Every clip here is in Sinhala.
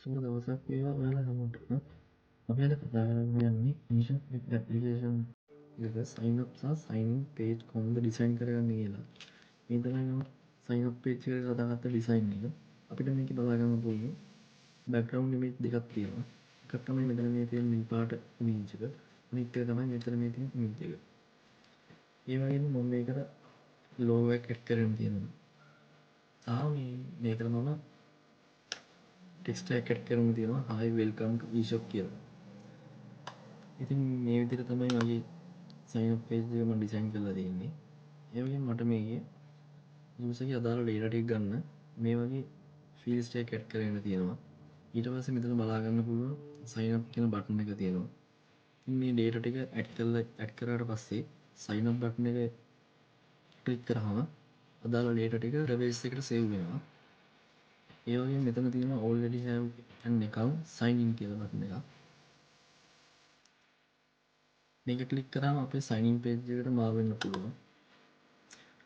සුබ දවසක් වේවා ඔයාලා හැමෝටම. අපි අද කතා කරන්න යන්නේ Mission Web application එක sign up සහ sign in page කොහොමද ඩිසයින් කරගන්නේ කියලා. මේ තමයි මම sign up page එකට හදාගත්ත ඩිසයින් එක. අපිට මේකේ බලා ගන්න පුළුවන් background image දෙකක් තියෙනවා. එකක් තමයි මෙතන මේ තියෙන නිල් පාට image එක. අනිත් එක තමයි මෙතන මේ තියෙන image එක. ඒ වගේම මම මේකට logo එකක් add කරගෙන තියෙනවා. මේකට මම ටෙක්ස්ට් එකක් ඇඩ් කරන්න තියෙනවා hi welcome to eShop කියලා. ඉතින් මේ විදිහට තමයි මගේ sign up page එක මම ඩිසයින් කරලා තියෙන්නේ. ඒ වගේම මට මේකේ user ගේ අදාළ data ටික ගන්න මේ වගේ fields ටික ඇඩ් කරගෙන තියෙනවා. ඊට පස්සේ මෙතන බලා ගන්න පුළුවන් sign up කියන බටන් එක තියෙනවා. ඉතින් මේ data ටික ඇඩ් කරාට පස්සේ sign up බටන් එක ක්ලික් කරාම අදාළ data ටික database එකට save වෙනවා. ඒ වගේම මෙතන තියෙනවා already have an account sign in කියලා බටන් එකක්. මේක ක්ලික් කරාම අපේ sign in page එකට මාරු වෙන්න පුළුවන්.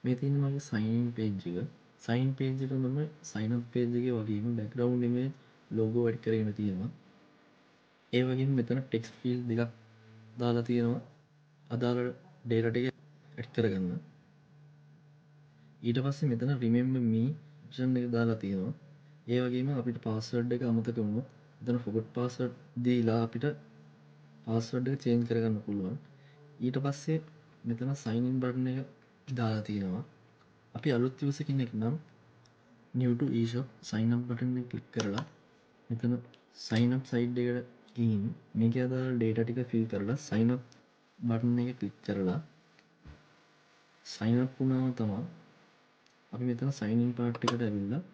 මේ තියෙන මගේ sign in page එක. sign in page එක මම sign up page එකේ වගේම background image logo add කරගෙන තියෙනවා. ඒ වගේම මෙතන text field දෙකක් දාලා තියෙනවා. අදාළ data ටික add කරගන්න. ඊට පස්සේ මෙතන remember me option එක දාලා තියෙනවා. ඒ වගේම අපිට password එක අමතක වුණොත් මෙතන forgot password දීලා අපිට password එක change කරගන්න පුළුවන්. ඊට පස්සේ මෙතන sign in button එක දාලා තියෙනවා. අපි අලුත් user කෙනෙක් නම් new to eShop sign up button එක click කරලා මෙතන sign up site එකට ගිහින් මේකේ අදාළ data ටික fill කරලා sign up button එක click කරලා sign up වුණාම තමයි අපි මෙතන sign in part එකට ඇවිල්ලා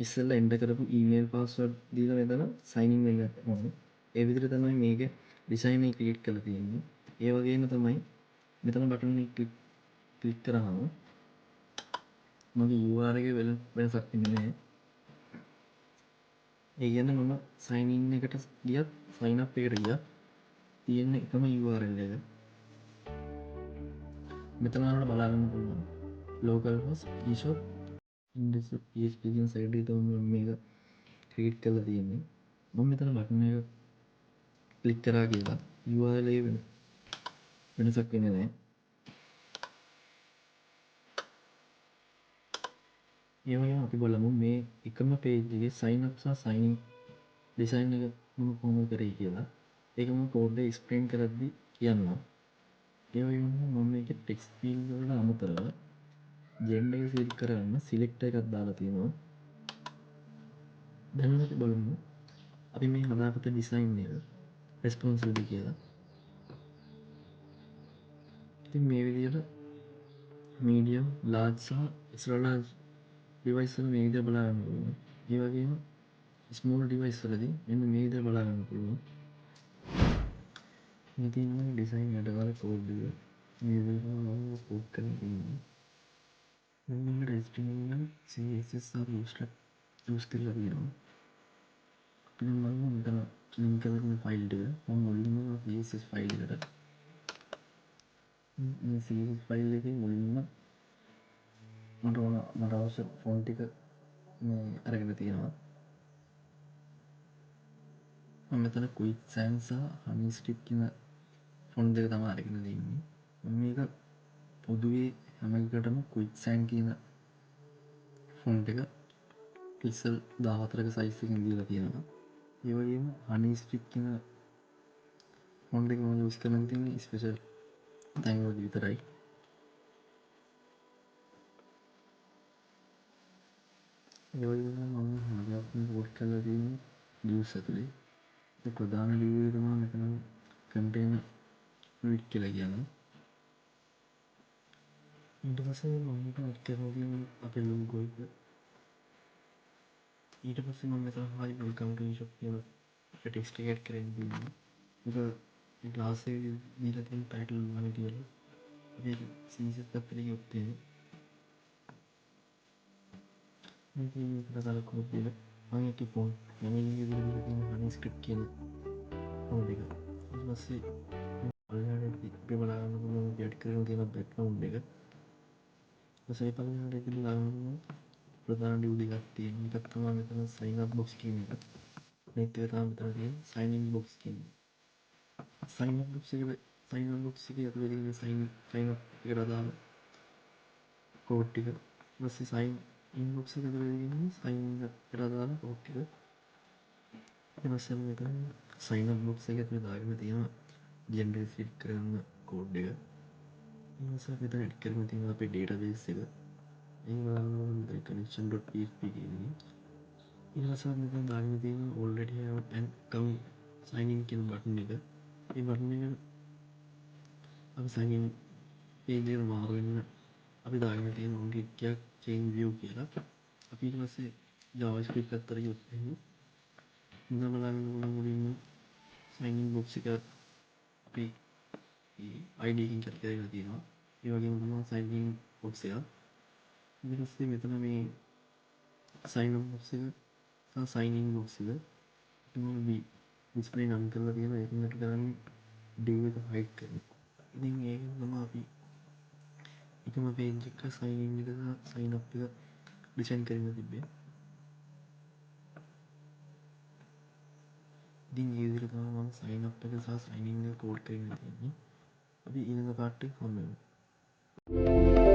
ඉස්සෙල්ලා එන්ටර් කරපු ඊමේල් පාස්වර්ඩ් දීලා මෙතන සයින් ඉන් වෙන්න ඕනේ. ඒ විදිහට තමයි මේක ඩිසයින් එක ක්‍රියේට් කරලා තියෙන්නේ. ඒ වගේම තමයි මෙතන බටන් එක ක්ලික් කරාම මගේ URL එකේ වෙනසක් වෙන්නේ නැහැ. ඒ කියන්නේ මම සයින් ඉන් එකට ගියත් සයින් අප් එකට ගියත් තියෙන එකම URL එක. මෙතන වල බලා ගන්න පුළුවන් localhost eShop index.php කියන සයිට් එක තමයි මේක ක්‍රියේට් කරලා තියෙන්නේ. මම මෙතන බටන් එක ක්ලික් කරා කියලා URL එක වෙනසක් වෙන්නේ නැහැ. ඒ වගේම අපි බලමු මේ එකම page එකේ sign up සහ sign in design එක මම කොහොමද කරේ කියලා. ඒක මම code එක explain කරද්දී කියන්නම්. ඒ වගේම මම මේකේ text field වල අමතරව gender එක select කරගන්න select එකක් දාලා තියෙනවා. දැන් අපි බලමු අපි මේ හදාගත්ත design එක responsibility කියලා. ඉතින් මේ විදිහට medium large සහ extra large device වල මේ විදිහට බලා ගන්න පුළුවන්. ඒ වගේම small device වලදී මෙන්න මේ විදිහට බලා ගන්න පුළුවන්. මේ තියෙන design යටවල code එක මේ විදිහට මම code කරලා තියෙනවා. මෙන්න මේකට HTML CSS සහ Bootstrap use කරලා තියෙනවා. අපි දැන් බලමු මෙතන link කරලා තියෙන file එක මම මුලින්ම CSS file එකට මේ CSS file එකේ මුලින්ම මට අවශ්‍ය font ටික මේ අරගෙන තියෙනවා. මම මෙතන quicksand සහ honeystrip කියන font දෙක තමයි අරගෙන තියෙන්නේ. මම මේක පොදුවේ හැම එකකටම quicksand කියන font එක pixel 14ක size එකකින් දීලා තියෙනවා. ඒ වගේම honeystrip කියන font එක මම use කරන්න තියෙන්නේ special තැන් වලදී විතරයි. ඒ වගේම මම හදාගන්න code කරලා තියෙන්නේ views ඇතුලේ. ඒ ප්‍රධාන view එක තමයි මෙතන container view කියලා කියන්නේ. ඊට පස්සේ මම මේක add කරලා තියෙන්නේ අපේ logo එක. ඊට පස්සේ මම මෙතන hi welcome to eShop කියලා text එක add කරගෙන තියෙනවා. ඒක class එකේ දීලා තියෙන title වගේ කියලා. අපි CSS පැත්තට ගියොත් තියෙන්නේ මේක දාලා code එක මම ඒකේ font මම ඉන්නේ විදිහට තියෙන honeystrip කියන font එක. ඊට පස්සේ පළවෙනියට අපි බලා ගන්න පුළුවන් add කරගෙන තියෙන background එක. ඊපස්සේ පළවෙනියට බලා ගන්න පුළුවන් ප්‍රධාන ඩියුටි එකක් තියෙන. එකක් තමයි මෙතන sign up box කියන එක. අනිත් එක තමයි මෙතන තියෙන sign in box කියන එක. sign up box එකේ ඇතුලේ තියෙන sign up එකට අදාළ කෝඩ් ටික. ඊපස්සේ sign in box එකේ ඇතුලේ තියෙන sign in එකට අදාළ කෝඩ් ටික. ඊට පස්සේ මෙතන sign up box එකේ ඇතුලේ දාගෙන තියෙනවා ජෙනරේට් කරන්න කෝඩ් එක. ඊට පස්සේ මෙතන එඩිට් කරගෙන තියෙනවා අපේ database එක. ඒක connection.php කියන්නේ. ඊට පස්සේ මෙතන දාගෙන තියෙනවා already have an account sign in කියන බටන් එක. ඒ බටන් එක අපි sign in page එකට මාරු වෙන්න අපි දාගෙන තියෙන git එකක් change view කියලා. අපි ඊට පස්සේ JavaScript පැත්තට ගියොත් එහෙනම් මුලින්ම දාගෙන මුලින්ම sign in box එක අපි ID එකකින් කැප් කරගෙන තියෙනවා. ඒ වගේම තමයි sign in box එක. ඊට පස්සේ මෙතන මේ sign up box එක සහ sign in box එක මේ display නම් කරලා තියෙනවා. ඒකෙන් අපි කරන්නේ div එක hide කරනවා. ඉතින් ඒක තමයි අපි එකම page එක sign in එක සහ sign up එක ඩිසයින් කරගෙන තිබ්බේ. ඉතින් මේ විදිහට තමයි මම sign up එක සහ sign in එක කෝඩ් කරගෙන තියෙන්නේ. අපි ඊළඟ පාර්ට් එක හම්බ වෙමු.